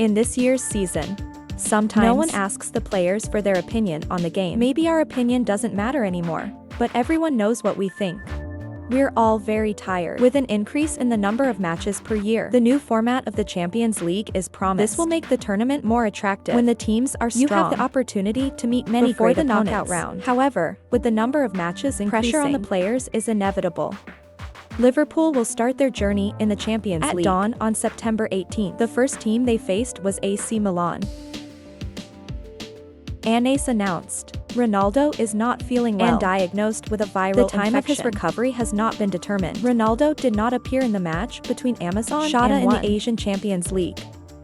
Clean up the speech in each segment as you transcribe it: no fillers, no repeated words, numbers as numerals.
In this year's season, sometimes no one asks the players for their opinion on the game. Maybe our opinion doesn't matter anymore, but everyone knows what we think. We're all very tired. With an increase in the number of matches per year, the new format of the Champions League is promised. This will make the tournament more attractive. When the teams are strong, you have the opportunity to meet many before the knockout round. However, with the number of matches increasing, pressure on the players is inevitable. Liverpool will start their journey in the Champions League at dawn on September 18th. The first team they faced was AC Milan. AS announced Ronaldo is not feeling well and diagnosed with a viral infection. The time of his recovery has not been determined. Ronaldo did not appear in the match between Amazon and in the Asian Champions League.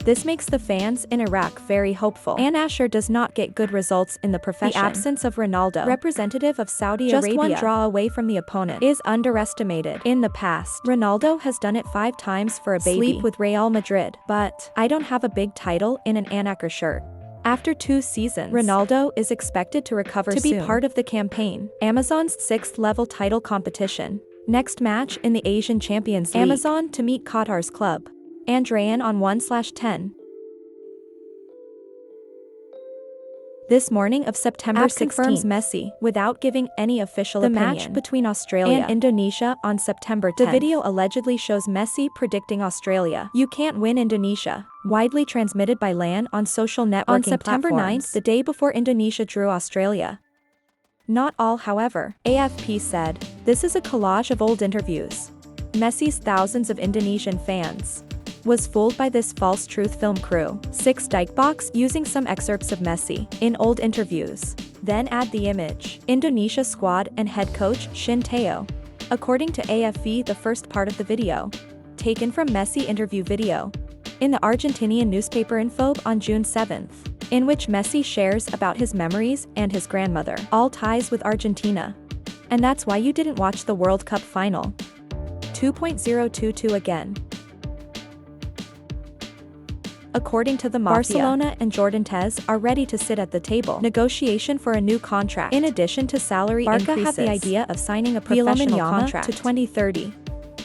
This makes the fans in Iraq very hopeful. Al-Nassr does not get good results in the profession. The absence of Ronaldo, representative of Saudi Arabia, just one draw away from the opponent, is underestimated. In the past, Ronaldo has done it 5 times for a baby. Sleep with Real Madrid. But I don't have a big title in an Al-Nassr shirt. After 2 seasons, Ronaldo is expected to recover soon. To be part of the campaign, Amazon's 6th-level title competition. Next match in the Asian Champions League. Amazon to meet Qatar's club. Andrayan on 1/10. This morning of September 16th confirms Messi, without giving any official opinion. The match between Australia and Indonesia on September 10th. The video allegedly shows Messi predicting Australia. "You can't win Indonesia." Widely transmitted by LAN on social networking on September 9th, the day before Indonesia drew Australia. Not all, however, AFP said. This is a collage of old interviews. Messi's thousands of Indonesian fans was fooled by this false truth film crew. 6 Dikebox using some excerpts of Messi in old interviews. Then add the image. Indonesia squad and head coach Shin Tae-oh. According to AFP, the first part of the video, taken from Messi interview video, in the Argentinian newspaper Info on June 7th, in which Messi shares about his memories and his grandmother. All ties with Argentina. And that's why you didn't watch the World Cup final. 2.022 again. According to the Mafia, Barcelona and Jordan Tez are ready to sit at the table. Negotiation for a new contract. In addition to salary increases, Barca had the idea of signing a professional contract to 2030.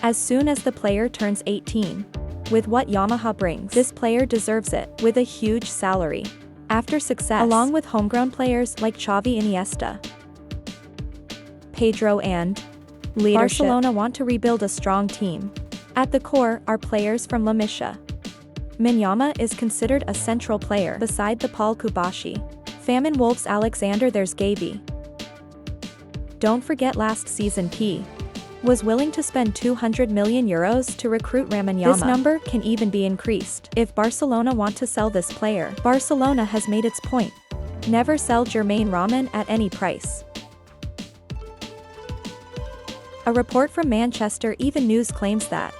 As soon as the player turns 18. With what Yamaha brings, this player deserves it, with a huge salary. After success, along with homegrown players like Xavi, Iniesta, Pedro and leadership, Barcelona want to rebuild a strong team. At the core are players from La Masia. Minyama is considered a central player beside the Paul Kubashi. Famine Wolves Alexander, there's Gavi. Don't forget last season P was willing to spend €200 million to recruit Ramanyama. This number can even be increased. If Barcelona want to sell this player, Barcelona has made its point. Never sell Jermaine Rahman at any price. A report from Manchester Even News claims that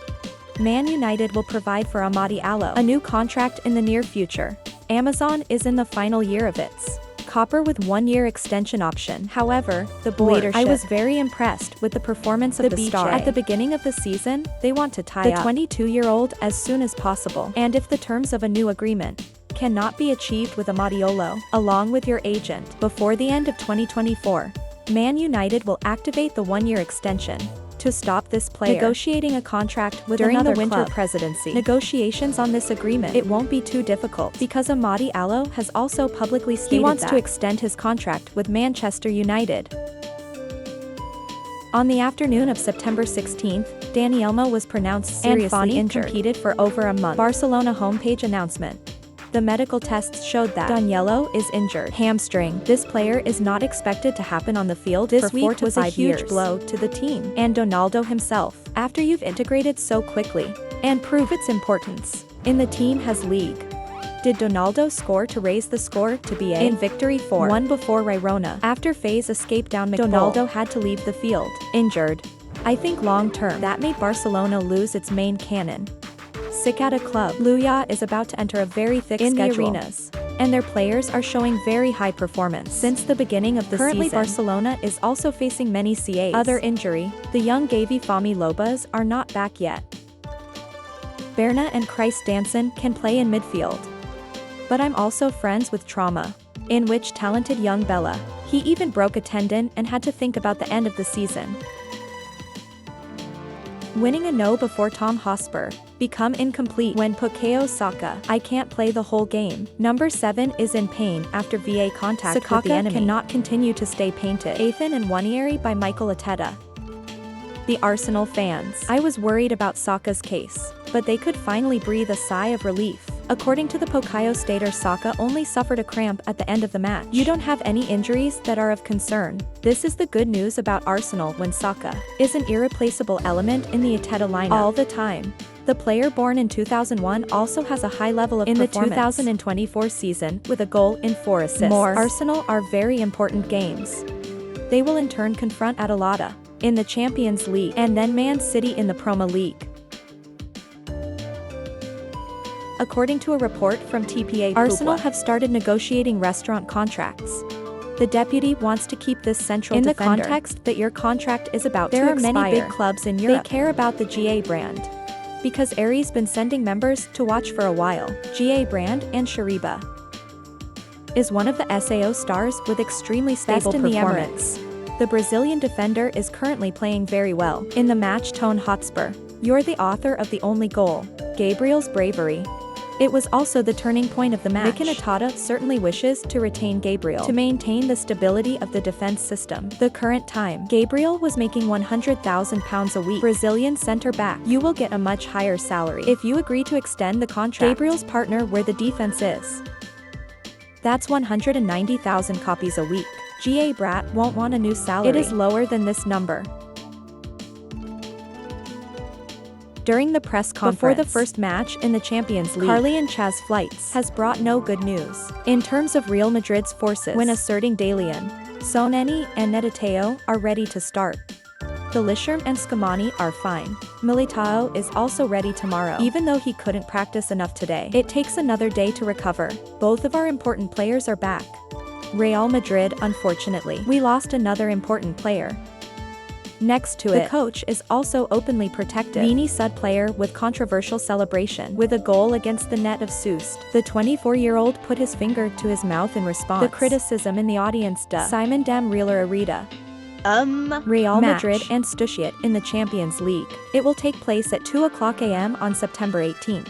Man United will provide for Amadi Allo a new contract in the near future. Amazon is in the final year of its copper with 1-year extension option. However, the board, I was very impressed with the performance of the star. At the beginning of the season, they want to tie up the 22-year-old as soon as possible. And if the terms of a new agreement cannot be achieved with Amadiolo, along with your agent, before the end of 2024, Man United will activate the 1-year extension to stop this player negotiating a contract with during another the winter club presidency. Negotiations on this agreement, it won't be too difficult because Amadi Allo has also publicly stated he wants to extend his contract with Manchester United. On the afternoon of September 16th, Dani Olmo was pronounced seriously injured. Competed for over a month. Barcelona homepage announcement. The medical tests showed that Danilo is injured. Hamstring. This player is not expected to happen on the field this for 4 to 5 years. Was a huge blow to the team and Ronaldo himself. After you've integrated so quickly and prove its importance in the team has league. Did Ronaldo score to raise the score to be in victory 4-1 before Girona? After Faye's escape down McBowl, Ronaldo had to leave the field injured. I think long term that made Barcelona lose its main cannon. Sick at a club, Luya is about to enter a very thick schedule in the arenas, and their players are showing very high performance since the beginning of the season. Barcelona is also facing many CAs. Other injury, the young Gavi Fami Lobas are not back yet. Berna and Christ Danson can play in midfield. But I'm also friends with trauma, in which talented young Bella. He even broke a tendon and had to think about the end of the season. Winning a no before Tom Hotspur. Become incomplete when Bukayo Saka. I can't play the whole game. Number 7 is in pain after VA contact with the enemy. Cannot continue to stay painted. Ethan and Wanieri by Michael Arteta. The Arsenal fans. I was worried about Saka's case, but they could finally breathe a sigh of relief. According to the Bukayo Stater, Saka only suffered a cramp at the end of the match. You don't have any injuries that are of concern. This is the good news about Arsenal when Saka is an irreplaceable element in the Arteta lineup all the time. The player born in 2001 also has a high level of performance in the 2024 season with a goal and 4 assists. Arsenal are very important games. They will in turn confront Atalanta in the Champions League and then Man City in the Premier League. According to a report from TPA, Arsenal have started negotiating restaurant contracts. The deputy wants to keep this central in defender. The context that your contract is about to expire. There are many big clubs in Europe. They care about the GA brand. Because Ari's been sending members to watch for a while. GA brand and Shariba is one of the SAO stars with extremely stable performance. The Brazilian defender is currently playing very well. In the match, Tone Hotspur. You're the author of the only goal. Gabriel's bravery. It was also the turning point of the match. Mikel Arteta certainly wishes to retain Gabriel to maintain the stability of the defense system. The current time, Gabriel was making £100,000 a week. Brazilian center back. You will get a much higher salary if you agree to extend the contract. Gabriel's partner where the defense is. That's 190,000 copies a week. GA Brat won't want a new salary. It is lower than this number. During the press conference before the first match in the Champions League, Carly and Chaz Flights has brought no good news in terms of Real Madrid's forces when asserting Dalian, Soneni and Netateo are ready to start. Delisham and Scamani are fine. Militao is also ready tomorrow, even though he couldn't practice enough today. It takes another day to recover. Both of our important players are back. Real Madrid, unfortunately, we lost another important player. Next to it, the coach is also openly protective. Vini Sud player with controversial celebration with a goal against the net of Soest. The 24-year-old put his finger to his mouth in response. The criticism in the audience. Simon Dam Reeler Arita. Real Madrid and Stuttgart in the Champions League. It will take place at 2:00 a.m. on September 18th.